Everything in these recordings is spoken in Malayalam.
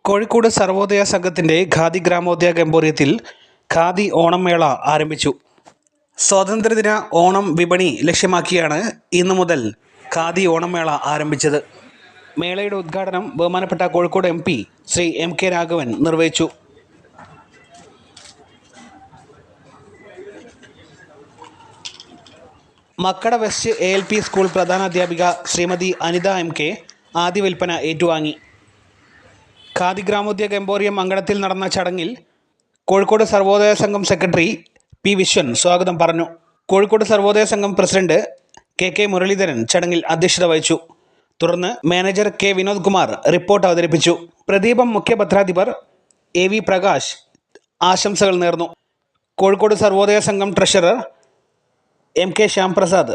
കോഴിക്കോട് സർവോദയ സംഘത്തിൻ്റെ ഖാദി ഗ്രാമോദയ എംപോറിയത്തിൽ ഖാദി ഓണം മേള ആരംഭിച്ചു. സ്വാതന്ത്ര്യദിന ഓണം വിപണി ലക്ഷ്യമാക്കിയാണ് ഇന്നു മുതൽ ഖാദി ഓണം മേള ആരംഭിച്ചത്. മേളയുടെ ഉദ്ഘാടനം ബഹുമാനപ്പെട്ട കോഴിക്കോട് MP ശ്രീ MK രാഘവൻ നിർവഹിച്ചു. മക്കട വെസ്റ്റ് ALP സ്കൂൾ പ്രധാനാധ്യാപിക ശ്രീമതി അനിത MK ആദ്യ വിൽപ്പന ഏറ്റുവാങ്ങി. ഖാദി ഗ്രാമോദ്योग എംപോറിയം അങ്കണത്തിൽ നടന്ന ചടങ്ങിൽ കോഴിക്കോട് സർവോദയ സംഘം സെക്രട്ടറി P വിശ്വൻ സ്വാഗതം പറഞ്ഞു. കോഴിക്കോട് സർവോദയ സംഘം പ്രസിഡന്റ് KK മുരളീധരൻ ചടങ്ങിൽ അധ്യക്ഷത വഹിച്ചു. തുടർന്ന് manager K Vinod Kumar report അവതരിപ്പിച്ചു. പ്രദീപം മുഖ്യപത്രാധിപർ AV പ്രകാശ് ആശംസകൾ നേർന്നു. കോഴിക്കോട് സർവോദയ സംഘം ട്രഷറർ MK ശ്യാംപ്രസാദ്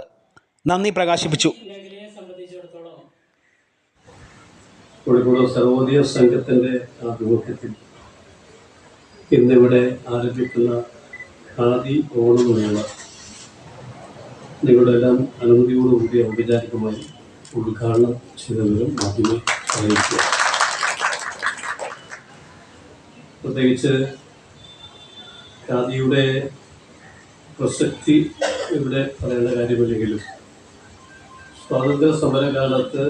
നന്ദി പ്രകാശിപ്പിച്ചു. കോഴിക്കോട് സർവോദയ സംഘത്തിൻ്റെ ആഭിമുഖ്യത്തിൽ ഇന്നിവിടെ ആരംഭിക്കുന്ന ഖാദി ഓണം മേള നിങ്ങളുടെ എല്ലാം അനുമതിയോടുകൂടി ഔപചാരികമായി ഉദ്ഘാടനം ചെയ്തവരും ആദ്യമേ അറിയിക്കുക. പ്രത്യേകിച്ച് ഖാദിയുടെ പ്രസക്തി ഇവിടെ പറയേണ്ട കാര്യമില്ലെങ്കിലും സ്വാതന്ത്ര്യ സമരകാലത്ത്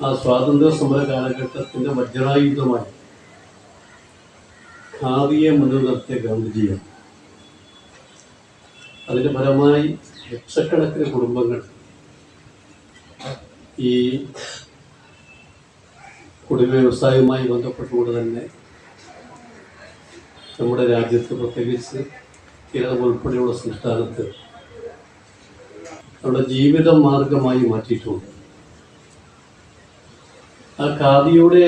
ആ സ്വാതന്ത്ര്യ സമര കാലഘട്ടത്തിൻ്റെ വജ്രായുധമായി ഖാദിയെ മുന്നിൽ നിർത്തിയ ഗാന്ധിജിയാണ്. അതിൻ്റെ ഫലമായി ലക്ഷക്കണക്കിന് കുടുംബങ്ങൾ ഈ കുടിൽ വ്യവസായവുമായി ബന്ധപ്പെട്ടുകൊണ്ട് തന്നെ നമ്മുടെ രാജ്യത്ത്, പ്രത്യേകിച്ച് കേരളം ഉൾപ്പെടെയുള്ള സംസ്ഥാനത്ത് നമ്മുടെ ജീവിത മാർഗമായി മാറ്റിയിട്ടുണ്ട്. ആ ഖാദിയുടെ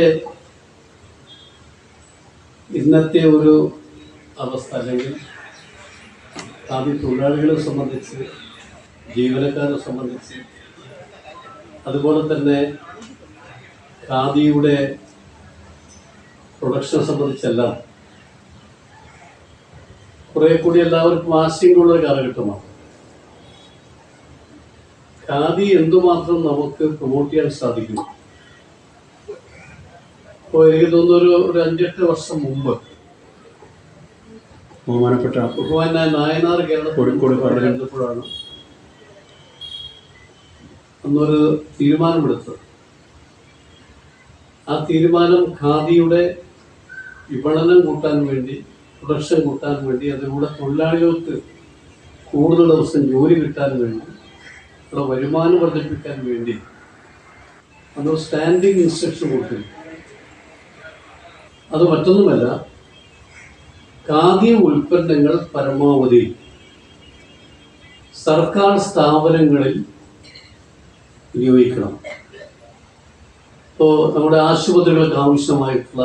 ഇന്നത്തെ ഒരു അവസ്ഥ, അല്ലെങ്കിൽ ഖാദി തൊഴിലാളികളെ സംബന്ധിച്ച്, ജീവനക്കാരെ സംബന്ധിച്ച്, അതുപോലെ തന്നെ ഖാദിയുടെ പ്രൊഡക്ഷനെ സംബന്ധിച്ചെല്ലാം കുറെ കൂടി എല്ലാവർക്കും ആശങ്കയുള്ള കാലഘട്ടമാണ്. ഖാദി എന്തുമാത്രം നമുക്ക് പ്രൊമോട്ട് ചെയ്യാൻ സാധിക്കും? ഇപ്പോൾ എനിക്ക് തോന്നുന്നു ഒരു 5-8 വർഷം മുമ്പ് ബഹുമാനപ്പെട്ട നായനാർ കോഴിക്കോട് പറഞ്ഞപ്പോഴാണ് അന്നൊരു തീരുമാനമെടുത്തത്. ആ തീരുമാനം ഖാദിയുടെ വിപണനം കൂട്ടാൻ വേണ്ടി, പ്രൊഡക്ഷൻ കൂട്ടാൻ വേണ്ടി, അതിലൂടെ തൊഴിലാളികൾക്ക് കൂടുതൽ ദിവസം ജോലി കിട്ടാൻ വേണ്ടി, അവിടെ വരുമാനം വർദ്ധിപ്പിക്കാൻ വേണ്ടി അന്ന് സ്റ്റാൻഡിങ് ഇൻസ്ട്രക്ഷൻ കൊടുത്തിരുന്നു. അത് മറ്റൊന്നുമല്ല, ഖാദി ഉൽപ്പന്നങ്ങൾ പരമാവധി സർക്കാർ സ്ഥാപനങ്ങളിൽ ഉപയോഗിക്കണം. ഇപ്പോൾ നമ്മുടെ ആശുപത്രികൾക്ക് ആവശ്യമായിട്ടുള്ള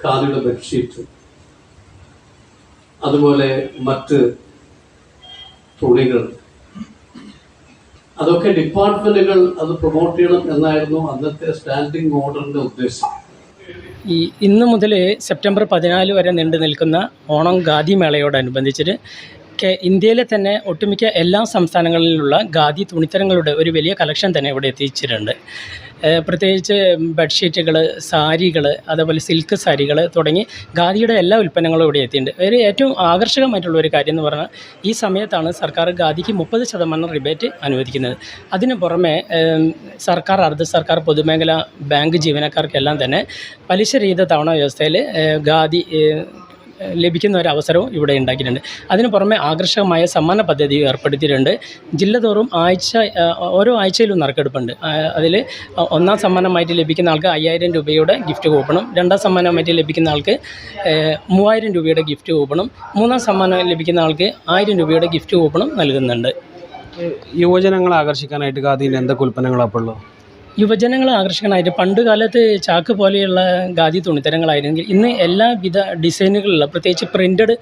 ഖാദിയുടെ ബെഡ്ഷീറ്റ്, അതുപോലെ മറ്റ് തുണികൾ, അതൊക്കെ ഡിപ്പാർട്ട്മെന്റുകൾ അത് പ്രൊമോട്ട് ചെയ്യണം എന്നായിരുന്നു അന്നത്തെ സ്റ്റാൻഡിംഗ് ഓർഡറിന്റെ ഉദ്ദേശം. ഇന്ന് മുതൽ സെപ്റ്റംബർ 14 വരെ നീണ്ടു നിൽക്കുന്ന ഓണം ഖാദി മേളയോടനുബന്ധിച്ചിട്ട് ഇന്ത്യയിലെ തന്നെ ഒട്ടുമിക്ക എല്ലാ സംസ്ഥാനങ്ങളിലുള്ള ഖാദി തുണിത്തരങ്ങളുടെ ഒരു വലിയ കളക്ഷൻ തന്നെ ഇവിടെ എത്തിച്ചിട്ടുണ്ട്. പ്രത്യേകിച്ച് ബെഡ്ഷീറ്റുകൾ, സാരികൾ, അതേപോലെ സിൽക്ക് സാരികൾ തുടങ്ങി ഖാദിയുടെ എല്ലാ ഉൽപ്പന്നങ്ങളും ഇവിടെ എത്തിയിട്ടുണ്ട്. ഒരു ഏറ്റവും ആകർഷകമായിട്ടുള്ള ഒരു കാര്യം എന്ന് പറഞ്ഞാൽ ഈ സമയത്താണ് സർക്കാർ ഖാദിക്ക് 30% റിബേറ്റ് അനുവദിക്കുന്നത്. അതിന് പുറമെ സർക്കാർ, അർദ്ധ സർക്കാർ, പൊതുമേഖല ബാങ്ക് ജീവനക്കാർക്കെല്ലാം തന്നെ പലിശരഹിത തവണ വ്യവസ്ഥയിൽ ഖാദി ലഭിക്കുന്ന ഒരു അവസരവും ഇവിടെ ഉണ്ടാക്കിയിട്ടുണ്ട്. അതിന് പുറമെ ആകർഷകമായ സമ്മാന പദ്ധതി ഏർപ്പെടുത്തിയിട്ടുണ്ട്. ജില്ലതോറും ഓരോ ആഴ്ചയിലും നറുക്കെടുപ്പുണ്ട്. അതിൽ ഒന്നാം സമ്മാനമായിട്ട് ലഭിക്കുന്ന ആൾക്ക് 5000 രൂപയുടെ ഗിഫ്റ്റ് കൂപ്പണും, രണ്ടാം സമ്മാനമായിട്ട് ലഭിക്കുന്ന ആൾക്ക് 3000 രൂപയുടെ ഗിഫ്റ്റ് കൂപ്പണും, മൂന്നാം സമ്മാനം ലഭിക്കുന്ന ആൾക്ക് 1000 രൂപയുടെ ഗിഫ്റ്റ് കൂപ്പണും നൽകുന്നുണ്ട്. യുവജനങ്ങളെ ആകർഷിക്കാനായിട്ട് ഖാദിയിൽ എന്തൊക്കെ ഉൽപ്പന്നങ്ങളാണ് അപ്പോൾ ഉള്ളത്? യുവജനങ്ങളെ ആകർഷിക്കാനായിട്ട് പണ്ട് കാലത്ത് ചാക്ക് പോലെയുള്ള ഖാദി തുണിത്തരങ്ങളായിരുന്നെങ്കിൽ ഇന്ന് എല്ലാവിധ ഡിസൈനുകളുള്ള, പ്രത്യേകിച്ച് പ്രിൻറ്റഡ്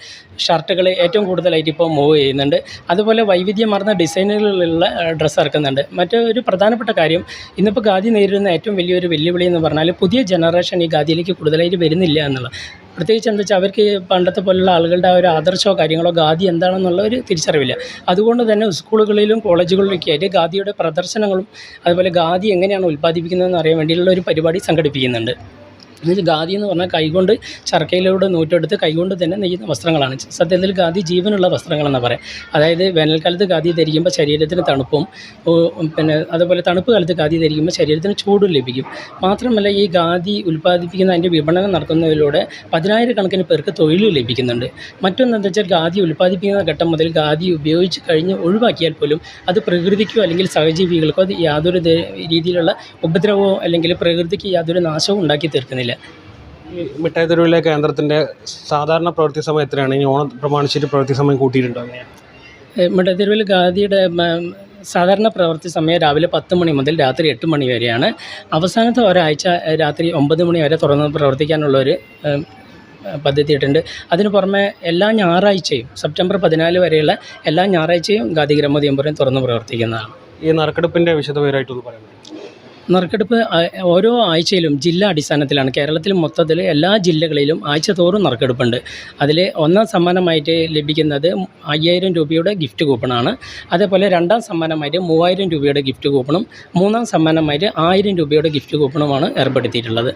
ഷർട്ടുകൾ ഏറ്റവും കൂടുതലായിട്ട് ഇപ്പോൾ മൂവ് ചെയ്യുന്നുണ്ട്. അതുപോലെ വൈവിധ്യമാർന്ന ഡിസൈനുകളിലുള്ള ഡ്രസ്സ് ഇറക്കുന്നുണ്ട്. മറ്റൊരു പ്രധാനപ്പെട്ട കാര്യം, ഇന്നിപ്പോൾ ഖാദി നേരിടുന്ന ഏറ്റവും വലിയൊരു വെല്ലുവിളി എന്ന് പറഞ്ഞാൽ പുതിയ ജനറേഷൻ ഈ ഖാദിയിലേക്ക് കൂടുതലായിട്ട് വരുന്നില്ല എന്നുള്ളത്. പ്രത്യേകിച്ച് എന്താ വെച്ചാൽ അവർക്ക് പണ്ടത്തെ പോലുള്ള ആളുകളുടെ ആ ഒരു ആദർശമോ കാര്യങ്ങളോ ഖാദി എന്താണെന്നുള്ള ഒരു തിരിച്ചറിവില്ല. അതുകൊണ്ട് തന്നെ സ്കൂളുകളിലും കോളേജുകളിലൊക്കെ ആയിട്ട് ഖാദിയുടെ പ്രദർശനങ്ങളും അതുപോലെ ഖാദി എങ്ങനെയാണ് ഉൽപ്പാദിപ്പിക്കുന്നതെന്ന് അറിയാൻ വേണ്ടിയുള്ള ഒരു പരിപാടി സംഘടിപ്പിക്കുന്നുണ്ട്. എന്നുവെച്ചാൽ ഖാദി എന്ന് പറഞ്ഞാൽ കൈകൊണ്ട് ചർക്കയിലൂടെ നൂറ്റെടുത്ത് കൈകൊണ്ട് തന്നെ നെയ്യുന്ന വസ്ത്രങ്ങളാണ്. സത്യത്തിൽ ഖാദി ജീവനുള്ള വസ്ത്രങ്ങളെന്ന് പറയാം. അതായത് വേനൽക്കാലത്ത് ഖാദി ധരിക്കുമ്പോൾ ശരീരത്തിന് തണുപ്പും പിന്നെ അതുപോലെ തണുപ്പ് കാലത്ത് ഖാദി ധരിക്കുമ്പോൾ ശരീരത്തിന് ചൂടും ലഭിക്കും. മാത്രമല്ല ഈ ഖാദി ഉൽപ്പാദിപ്പിക്കുന്ന അതിൻ്റെ വിപണനം നടത്തുന്നതിലൂടെ 10,000-കണക്കിന് പേർക്ക് തൊഴിലും ലഭിക്കുന്നുണ്ട്. മറ്റൊന്നെന്താ വെച്ചാൽ ഖാദി ഉൽപ്പാദിപ്പിക്കുന്ന ഘട്ടം മുതൽ ഖാദി ഉപയോഗിച്ച് കഴിഞ്ഞ് ഒഴിവാക്കിയാൽ പോലും അത് പ്രകൃതിക്കോ അല്ലെങ്കിൽ സഹജീവികൾക്കോ അത് യാതൊരു രീതിയിലുള്ള ഉപദ്രവമോ അല്ലെങ്കിൽ പ്രകൃതിക്ക് യാതൊരു നാശവും ഉണ്ടാക്കി തീർക്കുന്നില്ല. ഈ മിഠായി തെരുവിലെ കേന്ദ്രത്തിൻ്റെ സാധാരണ പ്രവൃത്തി സമയം എത്രയാണ്? ഇനി ഓണം പ്രമാണിച്ചിട്ട് പ്രവൃത്തി സമയം കൂട്ടിയിട്ടുണ്ടോ? അങ്ങനെയാണ് മിഠായി തെരുവിൽ ഖാദിയുടെ സാധാരണ പ്രവൃത്തി സമയം രാവിലെ 10 മണി മുതൽ രാത്രി 8 മണി വരെയാണ്. അവസാനത്തെ ഒരാഴ്ച രാത്രി 9 മണി വരെ തുറന്ന് പ്രവർത്തിക്കാനുള്ളൊരു പദ്ധതിയിട്ടുണ്ട്. അതിന് പുറമെ എല്ലാ ഞായറാഴ്ചയും സെപ്റ്റംബർ 14 വരെയുള്ള എല്ലാ ഞായറാഴ്ചയും ഖാദി ഗ്രാമോദ്യമപുരം തുറന്ന് പ്രവർത്തിക്കുന്നതാണ്. ഈ നറുക്കെടുപ്പിൻ്റെ വിശദവിവരമായിട്ടൊന്ന് പറയുന്നത്. നറുക്കെടുപ്പ് ഓരോ ആഴ്ചയിലും ജില്ലാ അടിസ്ഥാനത്തിലാണ്. കേരളത്തിൽ മൊത്തത്തിൽ എല്ലാ ജില്ലകളിലും ആഴ്ച തോറും നറുക്കെടുപ്പുണ്ട്. അതിൽ ഒന്നാം സമ്മാനമായിട്ട് ലഭിക്കുന്നത് 5,000 രൂപയുടെ ഗിഫ്റ്റ് കൂപ്പണാണ്. അതേപോലെ രണ്ടാം സമ്മാനമായിട്ട് 3,000 രൂപയുടെ ഗിഫ്റ്റ് കൂപ്പണും മൂന്നാം സമ്മാനമായിട്ട് 1,000 രൂപയുടെ ഗിഫ്റ്റ് കൂപ്പണുമാണ് ഏർപ്പെടുത്തിയിട്ടുള്ളത്.